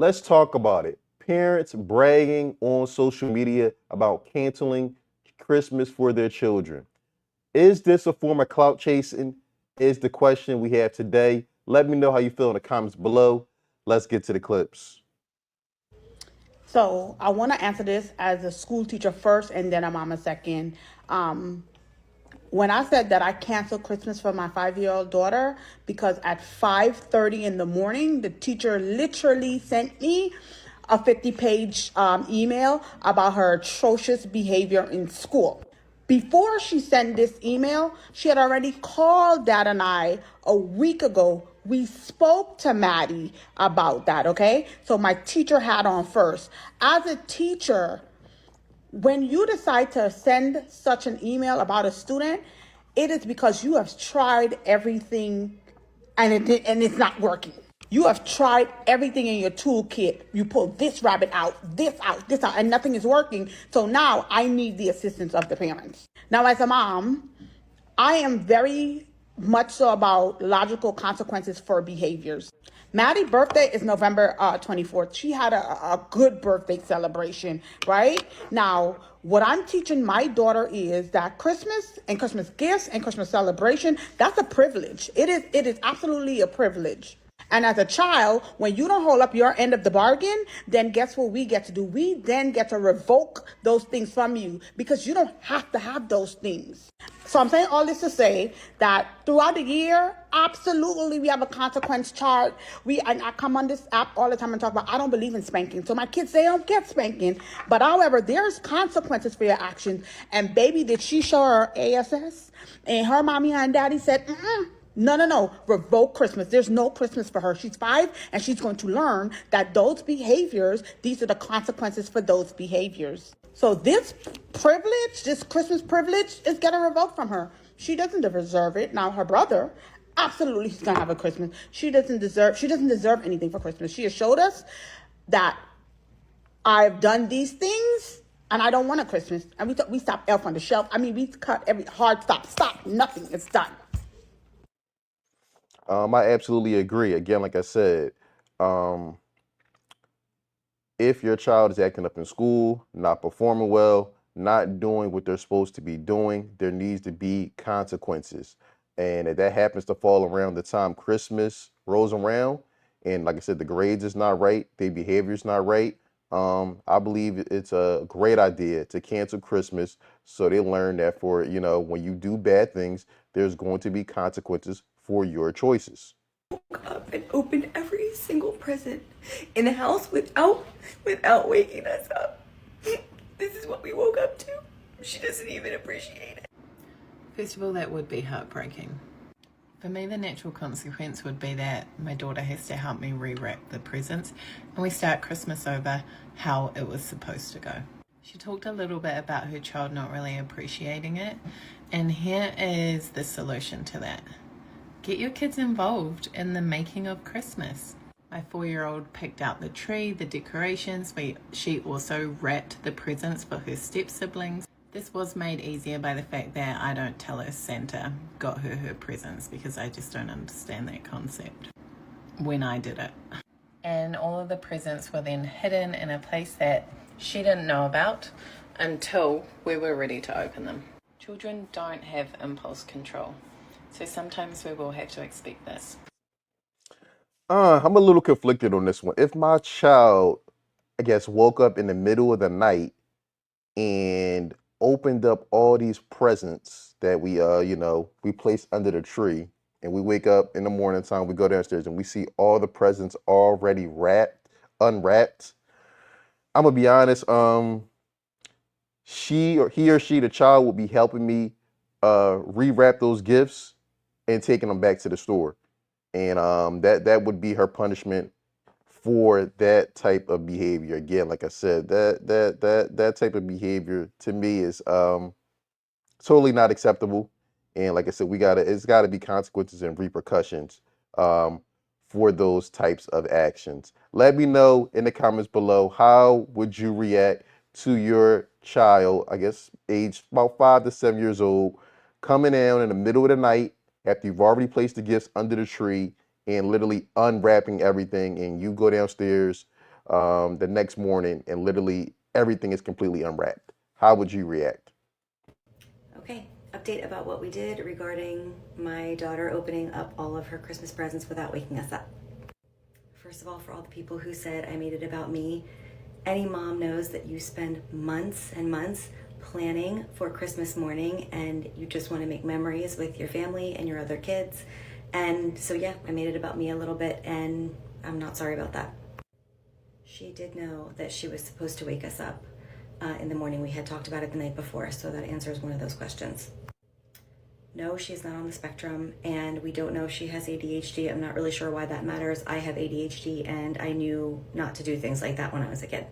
Let's talk about it. Parents bragging on social media about canceling Christmas for their children. Is this a form of clout chasing? Is the question we have today. Let me know how you feel in the comments below. Let's get to the clips. So I want to answer this as a school teacher first and then a mama second. Um, when I said that I canceled Christmas for my 5-year-old daughter because at 5:30 in the morning, the teacher literally sent me a 50-page email about her atrocious behavior in school. Before she sent this email, she had already called Dad and I a week ago. We spoke to Maddie about that, okay? So my teacher hat on first. As a teacher, when you decide to send such an email about a student, it is because you have tried everything and it's not working. You have tried everything in your toolkit. You pull this rabbit out, this out, and nothing is working. So now I need the assistance of the parents. Now, as a mom, I am very much so about logical consequences for behaviors. Maddie's birthday is November 24th. She had a good birthday celebration, right? Now, what I'm teaching my daughter is that Christmas and Christmas gifts and Christmas celebration, that's a privilege. It is absolutely a privilege. And as a child, when you don't hold up your end of the bargain, then guess what we get to do? We then get to revoke those things from you because you don't have to have those things. So I'm saying all this to say that throughout the year, absolutely we have a consequence chart. And I come on this app all the time and talk about I don't believe in spanking. So my kids, they don't get spanking. But however, there's consequences for your actions. And baby, did she show her ASS? And her mommy and daddy said, no, no, no. Revoke Christmas. There's no Christmas for her. She's 5 and she's going to learn that those behaviors, these are the consequences for those behaviors. So this privilege, this Christmas privilege, is getting revoked from her. She doesn't deserve it. Now her brother, absolutely he's gonna have a Christmas. She doesn't deserve anything for Christmas. She has showed us that I've done these things and I don't want a Christmas. And we stop Elf on the Shelf. I mean, we cut every hard stop, nothing. It's done. I absolutely agree. Again, like I said, um, if your child is acting up in school, not performing well, not doing what they're supposed to be doing, there needs to be consequences. And if that happens to fall around the time Christmas rolls around, and like I said, the grades is not right, their behavior is not right, I believe it's a great idea to cancel Christmas so they learn that for, when you do bad things, there's going to be consequences for your choices. Up and opened every single present in the house without waking us up. This is what we woke up to. She doesn't even appreciate it. First of all, that would be heartbreaking. For me, the natural consequence would be that my daughter has to help me rewrap the presents and we start Christmas over how it was supposed to go. She talked a little bit about her child not really appreciating it, and here is the solution to that. Get your kids involved in the making of Christmas. My 4-year-old picked out the tree, the decorations. She also wrapped the presents for her step-siblings. This was made easier by the fact that I don't tell her Santa got her presents because I just don't understand that concept when I did it. And all of the presents were then hidden in a place that she didn't know about until we were ready to open them. Children don't have impulse control, so sometimes we will have to expect this. I'm a little conflicted on this one. If my child, I guess, woke up in the middle of the night and opened up all these presents that we placed under the tree, and we wake up in the morning time, we go downstairs and we see all the presents already unwrapped. I'm gonna be honest, he or she, the child, will be helping me rewrap those gifts and taking them back to the store. And that would be her punishment for that type of behavior. Again, like I said, that type of behavior to me is totally not acceptable. And like I said, it's gotta be consequences and repercussions for those types of actions. Let me know in the comments below, how would you react to your child, I guess age about 5 to 7 years old, coming down in the middle of the night after you've already placed the gifts under the tree and literally unwrapping everything, and you go downstairs the next morning and literally everything is completely unwrapped? How would you react? Okay, update about what we did regarding my daughter opening up all of her Christmas presents without waking us up. First of all, for all the people who said I made it about me, any mom knows that you spend months and months planning for Christmas morning and you just want to make memories with your family and your other kids. And so yeah, I made it about me a little bit, and I'm not sorry about that. She did know that she was supposed to wake us up in the morning. We had talked about it the night before, so that answers one of those questions. No, she's not on the spectrum, and we don't know if she has ADHD. I'm not really sure why that matters. I have ADHD, and I knew not to do things like that when I was a kid.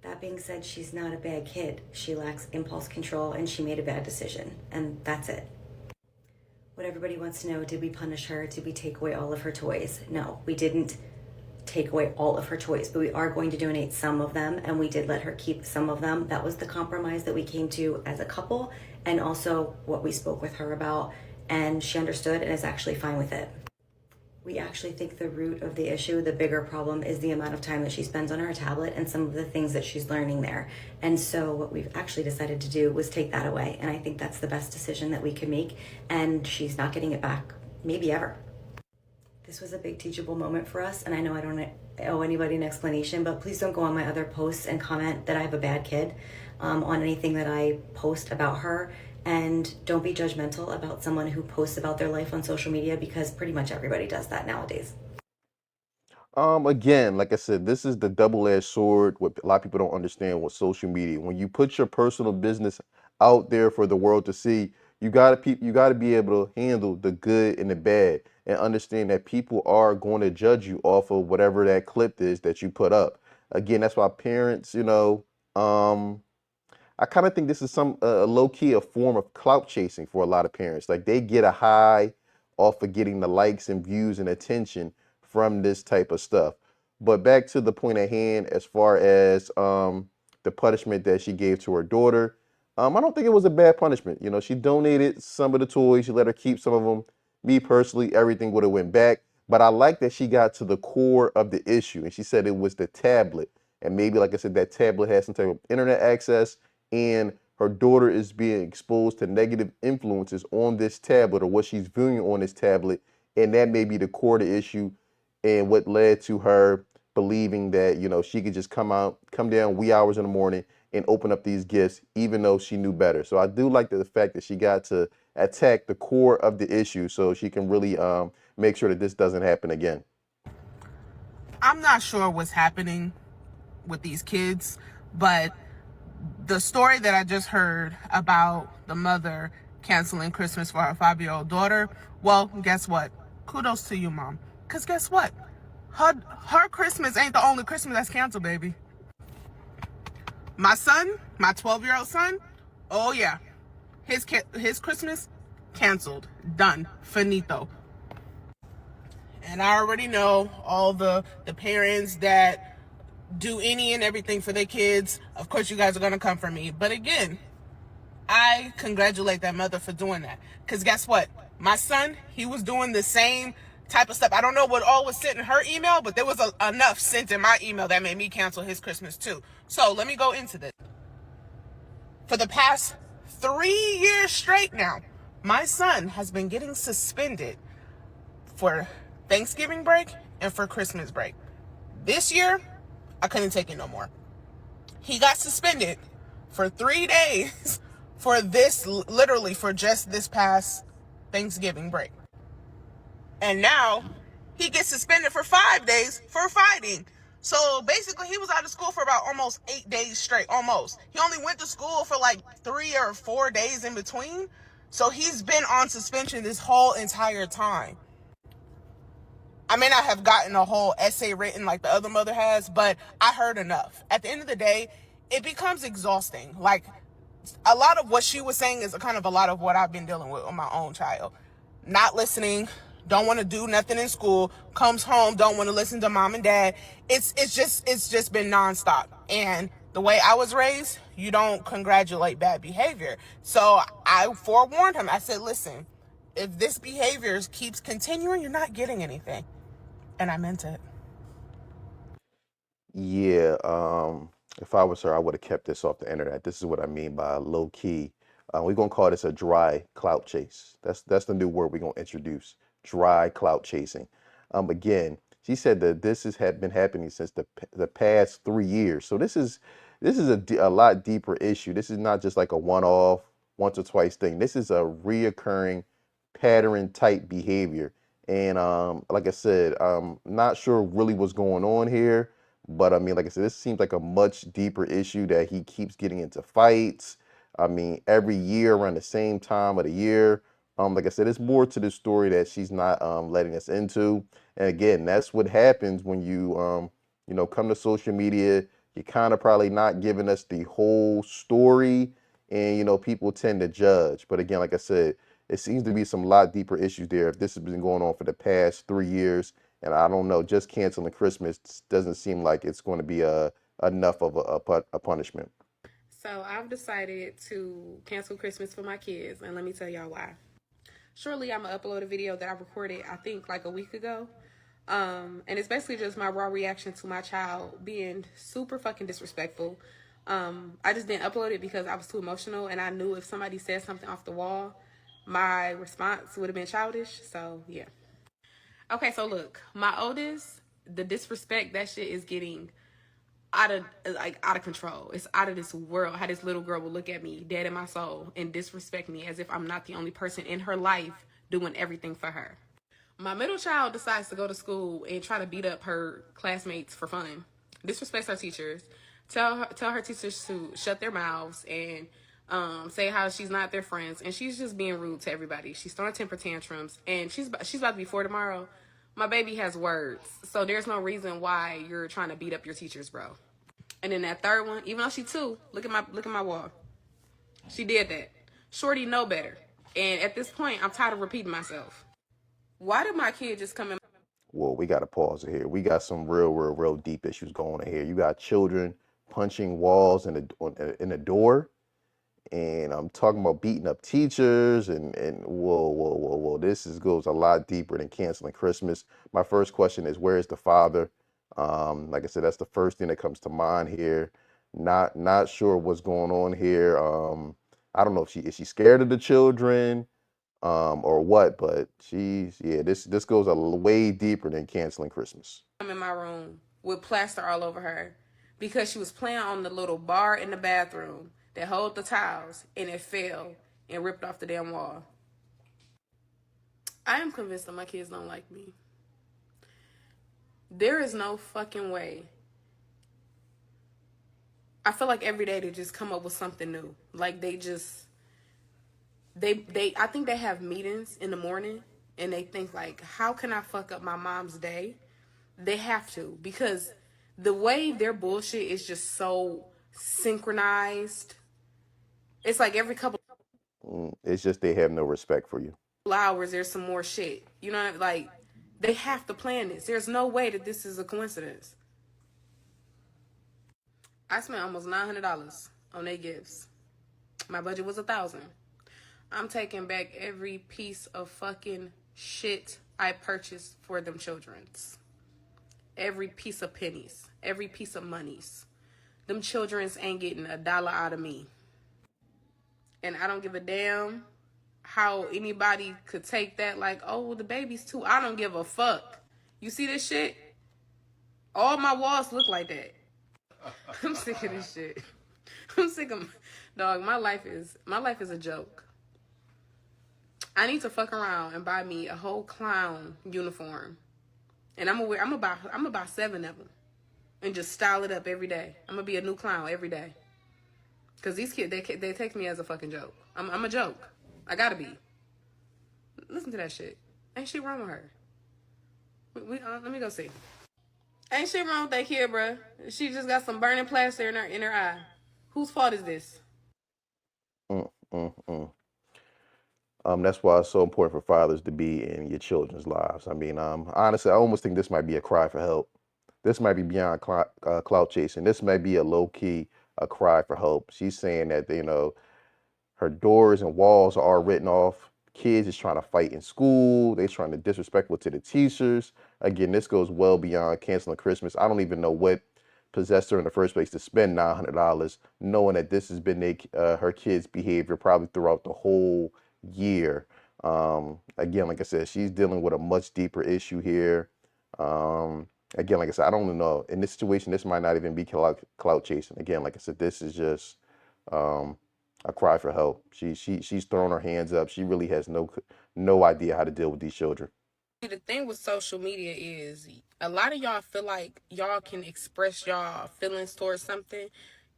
That being said, she's not a bad kid. She lacks impulse control, and she made a bad decision, and that's it. What everybody wants to know, did we punish her? Did we take away all of her toys? No, we didn't take away all of her toys, but we are going to donate some of them, and we did let her keep some of them. That was the compromise that we came to as a couple, and also what we spoke with her about, and she understood and is actually fine with it. We actually think the root of the issue, the bigger problem, is the amount of time that she spends on her tablet and some of the things that she's learning there. And so what we've actually decided to do was take that away, and I think that's the best decision that we could make, and she's not getting it back, maybe ever. This was a big teachable moment for us, and I know I don't owe anybody an explanation, but please don't go on my other posts and comment that I have a bad kid on anything that I post about her. And don't be judgmental about someone who posts about their life on social media, because pretty much everybody does that nowadays. Again, like I said, this is the double-edged sword. What a lot of people don't understand with social media. When you put your personal business out there for the world to see, you gotta be able to handle the good and the bad, and understand that people are going to judge you off of whatever that clip is that you put up. Again, that's why parents, I kind of think this is some low key a form of clout chasing for a lot of parents. Like they get a high off of getting the likes and views and attention from this type of stuff. But back to the point at hand, as far as the punishment that she gave to her daughter, I don't think it was a bad punishment. She donated some of the toys. She let her keep some of them. Me personally, everything would have went back. But I like that she got to the core of the issue, and she said it was the tablet. And maybe, like I said, that tablet has some type of internet access, and her daughter is being exposed to negative influences on this tablet or what she's viewing on this tablet, and that may be the core of the issue and what led to her believing that she could just come down wee hours in the morning and open up these gifts even though she knew better. So I do like the fact that she got to attack the core of the issue so she can really make sure that this doesn't happen again. I'm not sure what's happening with these kids, but the story that I just heard about the mother canceling Christmas for her 5-year-old daughter, well, guess what? Kudos to you, Mom. Because guess what? Her Christmas ain't the only Christmas that's canceled, baby. My son, my 12-year-old son, oh yeah, his Christmas canceled. Done. Finito. And I already know all the parents that do any and everything for their kids. Of course, you guys are going to come for me. But again, I congratulate that mother for doing that. Because guess what? My son, he was doing the same type of stuff. I don't know what all was sent in her email, but there was enough sent in my email that made me cancel his Christmas too. So let me go into this. For the past 3 years straight now, my son has been getting suspended for Thanksgiving break and for Christmas break. This year, I couldn't take it no more. He got suspended for 3 days for this, literally for just this past Thanksgiving break. And now he gets suspended for 5 days for fighting. So basically he was out of school for about almost 8 days straight, almost. He only went to school for like 3 or 4 days in between. So he's been on suspension this whole entire time. I may not have gotten a whole essay written like the other mother has, but I heard enough. At the end of the day, it becomes exhausting. Like, a lot of what she was saying is kind of a lot of what I've been dealing with my own child. Not listening, don't want to do nothing in school, comes home, don't want to listen to mom and dad. It's just been nonstop. And the way I was raised, you don't congratulate bad behavior. So I forewarned him. I said, listen, if this behavior keeps continuing, you're not getting anything. And I meant it. Yeah, if I was her, I would have kept this off the internet. This is what I mean by low key. We're gonna call this a dry clout chase. That's the new word we're gonna introduce. Dry clout chasing. Again, she said that this has had been happening since the past 3 years. So this is a lot deeper issue. This is not just like a one-off, once or twice thing. This is a reoccurring pattern type behavior. And like I said, I'm not sure really what's going on here. But I mean, like I said, this seems like a much deeper issue that he keeps getting into fights. I mean, every year around the same time of the year. Like I said, it's more to this story that she's not letting us into. And again, that's what happens when you come to social media. You're kind of probably not giving us the whole story, and people tend to judge. But again, like I said, it seems to be some lot deeper issues there. If this has been going on for the past 3 years, and I don't know, just canceling Christmas doesn't seem like it's going to be enough of a punishment. So I've decided to cancel Christmas for my kids, and let me tell y'all why. Shortly, I'm gonna upload a video that I recorded, I think, like a week ago. And it's basically just my raw reaction to my child being super fucking disrespectful. I just didn't upload it because I was too emotional, and I knew if somebody said something off the wall, my response would have been childish. So yeah. Okay, so look, my oldest, the disrespect, that shit is getting out of control. It's out of this world. How this little girl will look at me dead in my soul and disrespect me as if I'm not the only person in her life doing everything for her. My middle child decides to go to school and try to beat up her classmates for fun. Disrespects her teachers. Tell her teachers to shut their mouths and say how she's not their friends, and she's just being rude to everybody. She's throwing temper tantrums, and she's about to be 4 tomorrow. My baby has words, so there's no reason why you're trying to beat up your teachers, bro. And then that third one, even though she 2, look at my wall. She did that. Shorty know better, and at this point, I'm tired of repeating myself. Why did my kid just come in? Well, we got to pause it here. We got some real deep issues going on here. You got children punching walls in the door, and I'm talking about beating up teachers, and whoa. Goes a lot deeper than canceling Christmas. My first question is, where is the father? Like I said, that's the first thing that comes to mind here. Not sure what's going on here. I don't know if she is she scared of the children, or what, but this goes way deeper than canceling Christmas. I'm in my room with plaster all over her because she was playing on the little bar in the bathroom that hold the tiles, and it fell and ripped off the damn wall. I am convinced that my kids don't like me. There is no fucking way. I feel like every day they just come up with something new. Like they I think they have meetings in the morning and they think like, how can I fuck up my mom's day? They have to, because the way their bullshit is just so synchronized. It's like every couple It's just they have no respect for you. hours there's some more shit. You know, like they have to plan this. There's no way that this is a coincidence. I spent almost $900 on their gifts. My budget was $1,000. I'm taking back every piece of fucking shit I purchased for them children's. Every piece of pennies. Every piece of monies. Them children's ain't getting $1 out of me. And I don't give a damn how anybody could take that like, oh, well, the baby's too. I don't give a fuck. You see this shit? All my walls look like that. I'm sick of this shit. I'm sick of, dog, my life is a joke. I need to fuck around and buy me a whole clown uniform. And I'm gonna buy 7 of them and just style it up every day. I'm gonna be a new clown every day. Cause these kids, they take me as a fucking joke. I'm a joke. I gotta be. Listen to that shit. Ain't shit wrong with her. Let me go see. Ain't shit wrong with that kid, bruh. She just got some burning plaster in her eye. Whose fault is this? Mm, mm, mm. That's why it's so important for fathers to be in your children's lives. I mean, honestly, I almost think this might be a cry for help. This might be beyond clout chasing. This might be a low key a cry for help. She's saying that her doors and walls are all written off. Kids is trying to fight in school. They're trying to disrespectful to the teachers. Again, this goes well beyond canceling Christmas. I don't even know what possessed her in the first place to spend $900, knowing that this has been her kid's behavior probably throughout the whole year. Again, like I said, she's dealing with a much deeper issue here. Again, like I said, I don't know. In this situation, this might not even be clout chasing. Again, like I said, this is just a cry for help. She's throwing her hands up. She really has no idea how to deal with these children. The thing with social media is a lot of y'all feel like y'all can express y'all feelings towards something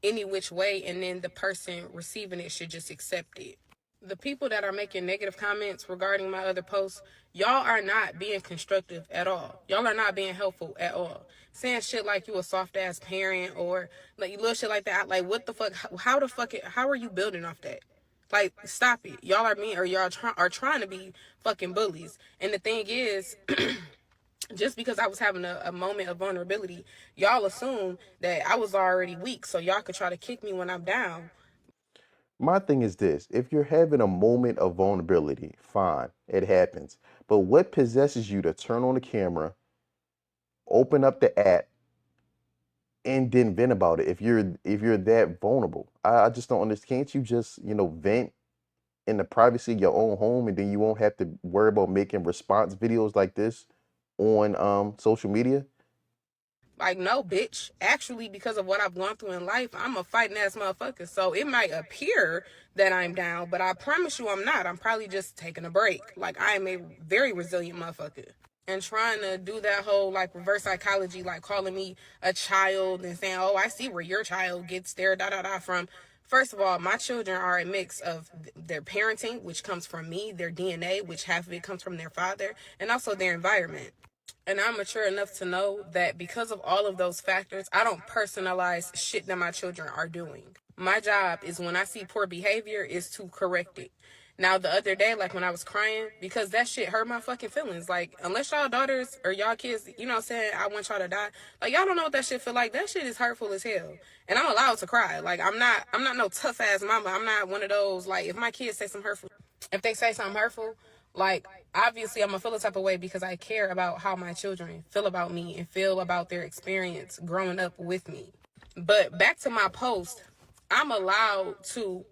any which way, and then the person receiving it should just accept it. The people that are making negative comments regarding my other posts, y'all are not being constructive at all. Y'all are not being helpful at all. Saying shit like you a soft ass parent or like little shit like that. Like, what the fuck? How are you building off that? Like, stop it. Y'all are mean, or y'all are trying to be fucking bullies. And the thing is, just because I was having a moment of vulnerability, y'all assume that I was already weak, so y'all could try to kick me when I'm down. My thing is this: if you're having a moment of vulnerability, fine, it happens. But what possesses you to turn on the camera, open up the app, and then vent about it if you're that vulnerable? I just don't understand. Can't you just, vent in the privacy of your own home, and then you won't have to worry about making response videos like this on social media? Like, no, bitch. Actually, because of what I've gone through in life, I'm a fighting ass motherfucker. So it might appear that I'm down, but I promise you I'm not. I'm probably just taking a break. Like, I am a very resilient motherfucker. And trying to do that whole like reverse psychology, like calling me a child and saying, oh, I see where your child gets their da da da from. First of all, my children are a mix of their parenting, which comes from me, their DNA, which half of it comes from their father, and also their environment. And I'm mature enough to know that because of all of those factors, I don't personalize shit that my children are doing. My job is, when I see poor behavior, is to correct it. Now, the other day, like when I was crying, because that shit hurt my fucking feelings. Like, unless y'all daughters or y'all kids, you know what I'm saying, I want y'all to die. Like, y'all don't know what that shit feel like. That shit is hurtful as hell. And I'm allowed to cry. Like, I'm not no tough ass mama. I'm not one of those, like, if my kids say something hurtful, if they say something hurtful, like, obviously I'm gonna feel a type of way because I care about how my children feel about me and feel about their experience growing up with me. But back to my post, I'm allowed to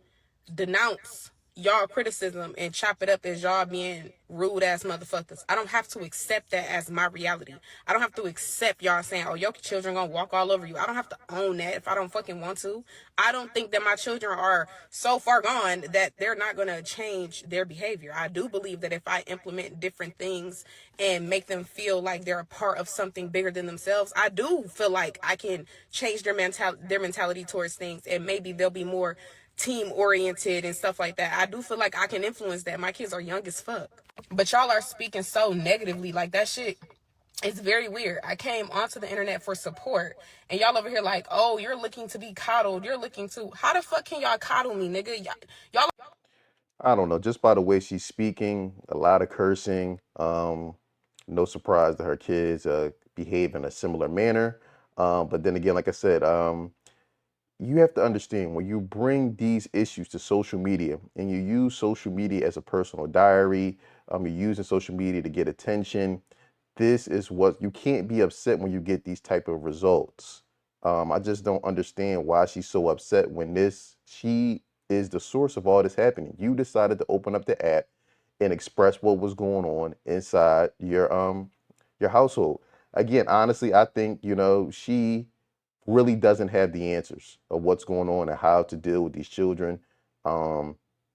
denounce y'all criticism and chop it up as y'all being rude ass motherfuckers. I don't have to accept that as my reality. I don't have to accept y'all saying, oh, your children gonna walk all over you. I don't have to own that if I don't fucking want to. I don't think that my children are so far gone that they're not gonna change their behavior. I do believe that if I implement different things and make them feel like they're a part of something bigger than themselves, I do feel like I can change their mentality towards things, and maybe they'll be more team oriented and stuff like that. I do feel like I can influence that. My kids are young as fuck. But y'all are speaking so negatively. Like, that shit is very weird. I came onto the internet for support, and y'all over here like, oh, you're looking to be coddled. You're looking to... How the fuck can y'all coddle me, nigga? Y'all... I don't know. Just by the way she's speaking, a lot of cursing. No surprise that her kids behave in a similar manner. But then again, like I said, you have to understand, when you bring these issues to social media and you use social media as a personal diary, you're using social media to get attention. This is what you can't be upset when you get these type of results. I just don't understand why she's so upset when she is the source of all this happening. You decided to open up the app and express what was going on inside your household. Again, honestly, I think, she really doesn't have the answers of what's going on and how to deal with these children.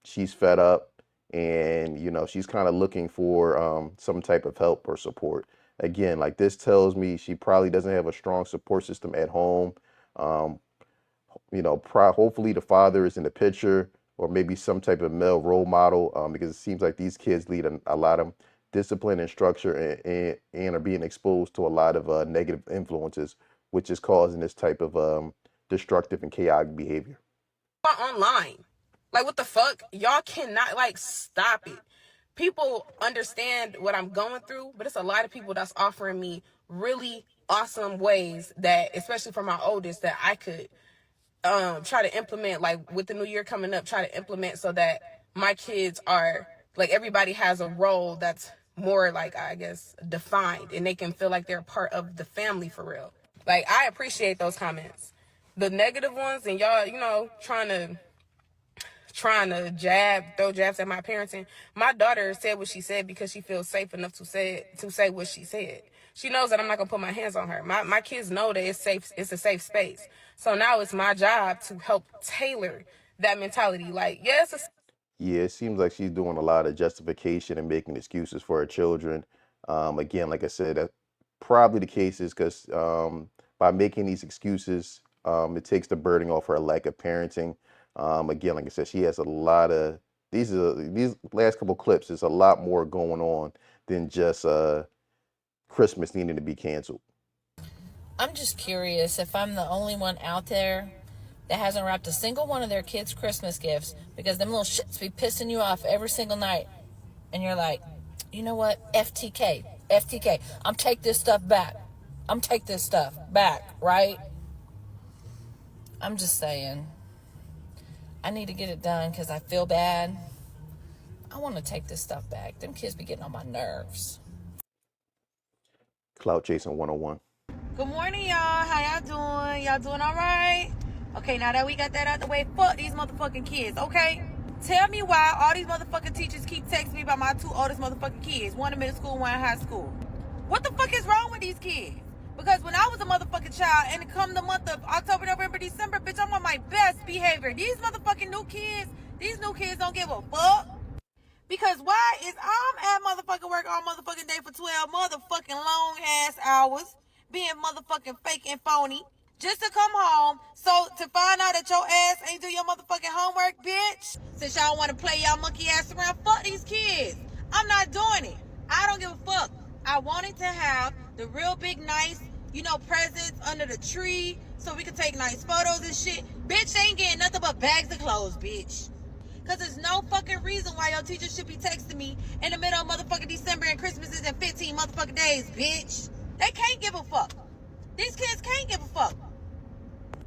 She's fed up, and she's kind of looking for some type of help or support. Again, like, this tells me she probably doesn't have a strong support system at home. Um, Hopefully the father is in the picture, or maybe some type of male role model, because it seems like these kids lead a lot of discipline and structure, and are being exposed to a lot of negative influences, which is causing this type of destructive and chaotic behavior. Online. Like, what the fuck? Y'all cannot, like, stop it. People understand what I'm going through, but it's a lot of people that's offering me really awesome ways that, especially for my oldest, that I could try to implement, like, with the new year coming up, try to implement so that my kids are, like, everybody has a role that's more, like, I guess, defined, and they can feel like they're part of the family for real. Like, I appreciate those comments. The negative ones, and y'all, you know, trying to throw jabs at my parenting. My daughter said what she said because she feels safe enough to say what she said. She knows that I'm not gonna put my hands on her. My kids know that it's safe. It's a safe space. So now it's my job to help tailor that mentality. Like, yes, Yeah, it seems like she's doing a lot of justification and making excuses for her children. Again, like I said, that probably the case is because by making these excuses, it takes the burden off her lack of parenting. Again, like I said, she has a lot of these last couple clips. There's a lot more going on than just Christmas needing to be canceled. I'm just curious if I'm the only one out there that hasn't wrapped a single one of their kids' Christmas gifts because them little shits be pissing you off every single night. And you're like, you know what? FTK. I'm take this stuff back. Right? I'm just saying. I need to get it done because I feel bad. I want to take this stuff back. Them kids be getting on my nerves. Clout chasing 101. Good morning, y'all. How y'all doing? Y'all doing all right? Okay, now that we got that out the way, fuck these motherfucking kids, okay? Tell me why all these motherfucking teachers keep texting me about my two oldest motherfucking kids. One in middle school, one in high school. What the fuck is wrong with these kids? Because when I was a motherfucking child, and it come the month of October, November, December, bitch, I'm on my best behavior. These motherfucking new kids don't give a fuck. Because why is I'm at motherfucking work all motherfucking day for 12 motherfucking long ass hours, being motherfucking fake and phony, just to come home, so to find out that your ass ain't do your motherfucking homework, bitch. Since y'all want to play y'all monkey ass around, fuck these kids. I'm not doing it. I don't give a fuck. I wanted to have the real big nice, presents under the tree so we could take nice photos and shit. Bitch ain't getting nothing but bags of clothes, bitch. Because there's no fucking reason why your teacher should be texting me in the middle of motherfucking December and Christmas is in 15 motherfucking days, bitch. They can't give a fuck. These kids can't give a fuck.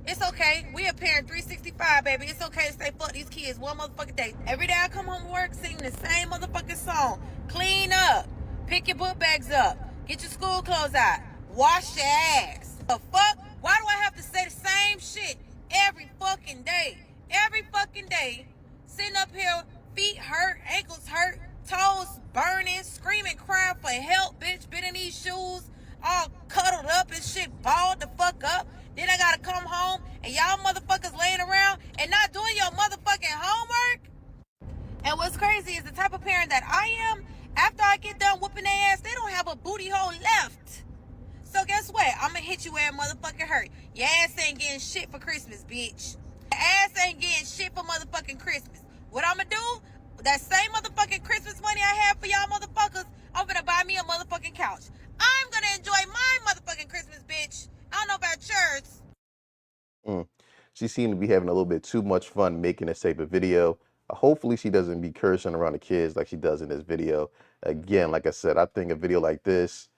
It's okay. We a parent 365, baby. It's okay to say fuck these kids one motherfucking day. Every day I come home from work singing the same motherfucking song. Clean up. Pick your book bags up. Get your school clothes out. Wash your ass. The fuck? Why do I have to say the same shit every fucking day? Every fucking day. Sitting up here, feet hurt, ankles hurt, toes burning, screaming, crying for help, bitch. Been in these shoes, all cuddled up and shit, balled the fuck up. Then I gotta come home and y'all motherfuckers laying around and not doing your motherfucking homework. And what's crazy is the type of parent that I am, after I get done whooping their ass, they don't have a booty hole left. So guess what? I'm gonna hit you where it motherfucking hurt. Your ass ain't getting shit for Christmas, bitch. Your ass ain't getting shit for motherfucking Christmas. What I'm gonna do? That same motherfucking Christmas money I have for y'all motherfuckers, I'm gonna buy me a motherfucking couch. I'm gonna enjoy my motherfucking Christmas, bitch. I don't know about yours. She seemed to be having a little bit too much fun making this type of video. Hopefully she doesn't be cursing around the kids like she does in this video. Again, like I said, I think a video like this,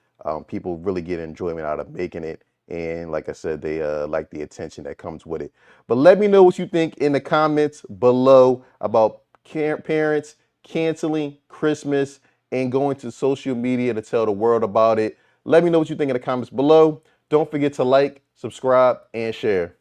people really get enjoyment out of making it. And like I said, they like the attention that comes with it. But let me know what you think in the comments below about parents canceling Christmas and going to social media to tell the world about it. Let me know what you think in the comments below. Don't forget to like, subscribe, and share.